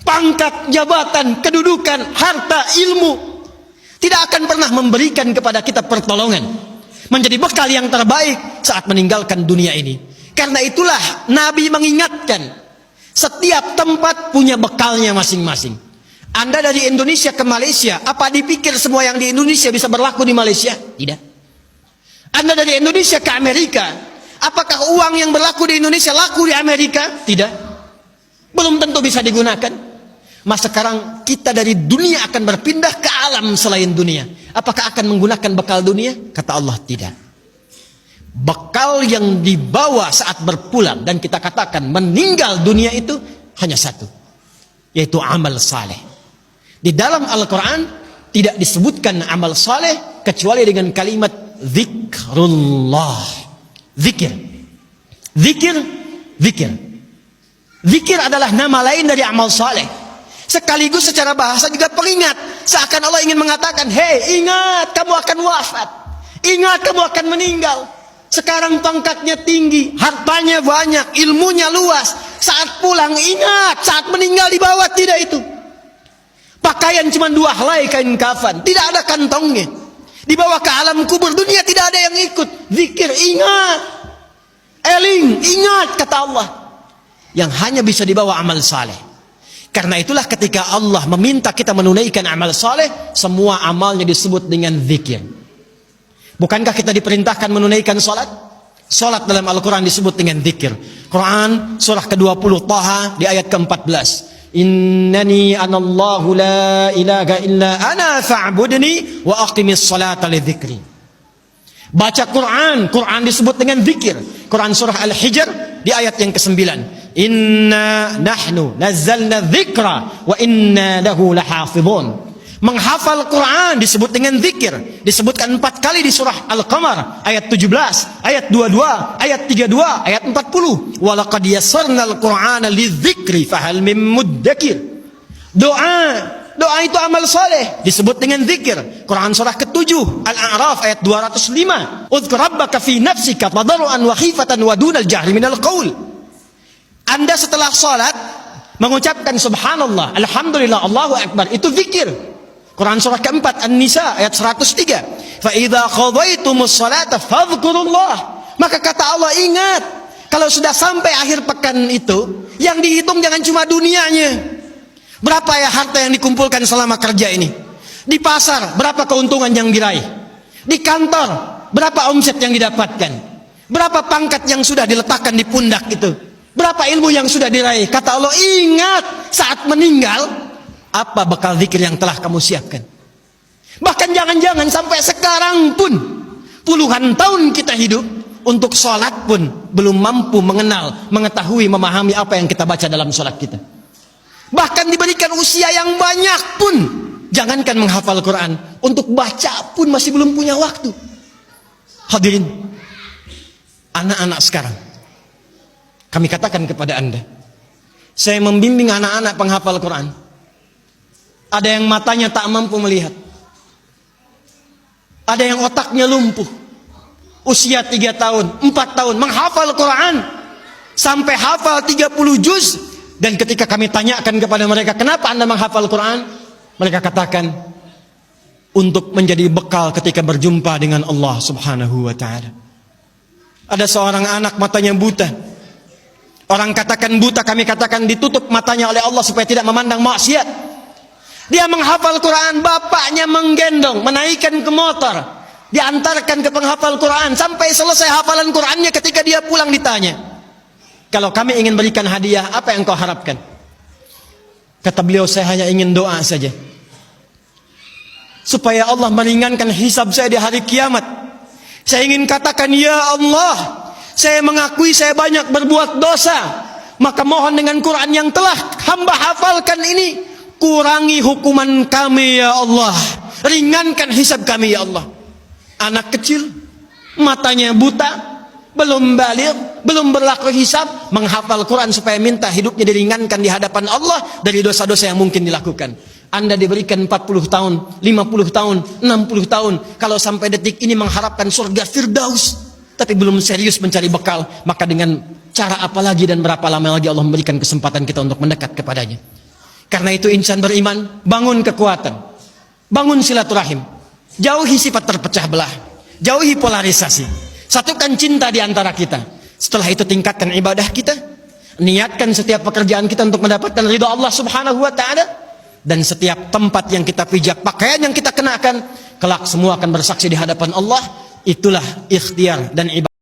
pangkat, jabatan, kedudukan, harta, ilmu, tidak akan pernah memberikan kepada kita pertolongan, menjadi bekal yang terbaik saat meninggalkan dunia ini. Karena itulah Nabi mengingatkan, setiap tempat punya bekalnya masing-masing. Anda dari Indonesia ke Malaysia, apa dipikir semua yang di Indonesia bisa berlaku di Malaysia? Tidak. Anda dari Indonesia ke Amerika, apakah uang yang berlaku di Indonesia laku di Amerika? Tidak. Belum tentu bisa digunakan. Mas sekarang kita dari dunia akan berpindah ke alam selain dunia. Apakah akan menggunakan bekal dunia? Kata Allah, tidak. Bekal yang dibawa saat berpulang dan kita katakan meninggal dunia itu hanya satu, yaitu amal saleh. Di dalam Al-Quran tidak disebutkan amal saleh kecuali dengan kalimat zikrullah. Zikir. Zikir. Zikir. Zikir adalah nama lain dari amal saleh. Sekaligus secara bahasa juga pengingat. Seakan Allah ingin mengatakan, hei, ingat kamu akan wafat. Ingat kamu akan meninggal. Sekarang pangkatnya tinggi, hartanya banyak, ilmunya luas. Saat pulang ingat, saat meninggal di bawah tidak itu. Pakaian cuma 2 helai kain kafan, tidak ada kantongnya. Dibawa ke alam kubur dunia tidak ada yang ikut. Zikir, ingat. Eling, ingat kata Allah. Yang hanya bisa dibawa amal saleh. Karena itulah ketika Allah meminta kita menunaikan amal saleh, semua amalnya disebut dengan zikir. Bukankah kita diperintahkan menunaikan salat? Salat dalam Al-Quran disebut dengan zikir. Quran surah ke-20 Taha di ayat ke-14. Innani anallahu la ilaha illa ana fa'budni wa aqimis salata li dzikri. Baca Quran, Quran disebut dengan zikir. Quran surah Al-Hijr di ayat yang ke-9. Inna nahnu nazzalna dzikra wa inna lahu lahafizun. Menghafal Quran disebut dengan zikir. Disebutkan 4 kali di surah Al-Qamar ayat 17, ayat 22, ayat 32, ayat 40. Walaqad yassarnal Qur'ana lidzikri fahal mim muddakir. Doa itu amal saleh disebut dengan zikir. Quran surah ke-7 Al-A'raf ayat 205. Udzkur rabbaka fi nafsika tadarruan wa khifatan wa dunal jahri minal qaul. Anda setelah salat mengucapkan subhanallah, alhamdulillah, Allahu akbar, itu zikir. Quran surah ke-4 An-Nisa ayat 103. Fa idza qadaytumus salata fadhkurullah. Maka kata Allah, ingat, kalau sudah sampai akhir pekan itu, yang dihitung jangan cuma dunianya. Berapa ya harta yang dikumpulkan selama kerja ini? Di pasar berapa keuntungan yang diraih? Di kantor berapa omset yang didapatkan? Berapa pangkat yang sudah diletakkan di pundak itu? Berapa ilmu yang sudah diraih? Kata Allah, ingat saat meninggal apa bekal zikir yang telah kamu siapkan. Bahkan jangan-jangan sampai sekarang pun puluhan tahun kita hidup, untuk sholat pun belum mampu mengenal, mengetahui, memahami apa yang kita baca dalam sholat kita. Bahkan diberikan usia yang banyak pun, jangankan menghafal Quran, untuk baca pun masih belum punya waktu. Hadirin, anak-anak sekarang, kami katakan kepada Anda, saya membimbing anak-anak penghafal Quran. Ada yang matanya tak mampu melihat. Ada yang otaknya lumpuh. Usia 3 tahun, 4 tahun, menghafal Quran. Sampai hafal 30 juz. Dan ketika kami tanyakan kepada mereka, kenapa Anda menghafal Quran? Mereka katakan, untuk menjadi bekal ketika berjumpa dengan Allah subhanahu wa ta'ala. Ada seorang anak matanya buta. Orang katakan buta, kami katakan ditutup matanya oleh Allah supaya tidak memandang maksiat. Dia menghafal Quran, bapaknya menggendong, menaikkan ke motor, diantarkan ke penghafal Quran sampai selesai hafalan Qurannya. Ketika dia pulang ditanya, kalau kami ingin berikan hadiah, apa yang kau harapkan? Kata beliau, saya hanya ingin doa saja, supaya Allah meringankan hisab saya di hari kiamat. Saya ingin katakan, ya Allah, saya mengakui saya banyak berbuat dosa, maka mohon dengan Quran yang telah hamba hafalkan ini, kurangi hukuman kami ya Allah, ringankan hisab kami ya Allah. Anak kecil, matanya buta, belum baligh, belum berlaku hisab, menghafal Quran supaya minta hidupnya diringankan di hadapan Allah dari dosa-dosa yang mungkin dilakukan. Anda diberikan 40 tahun, 50 tahun, 60 tahun, kalau sampai detik ini mengharapkan surga Firdaus, tapi belum serius mencari bekal, maka dengan cara apa lagi dan berapa lama lagi Allah memberikan kesempatan kita untuk mendekat kepadanya? Karena itu insan beriman, bangun kekuatan, bangun silaturahim, jauhi sifat terpecah belah, jauhi polarisasi, satukan cinta di antara kita. Setelah itu tingkatkan ibadah kita, niatkan setiap pekerjaan kita untuk mendapatkan ridha Allah Subhanahu wa taala, dan setiap tempat yang kita pijak, pakaian yang kita kenakan, kelak semua akan bersaksi di hadapan Allah. Itulah ikhtiar dan ibadah.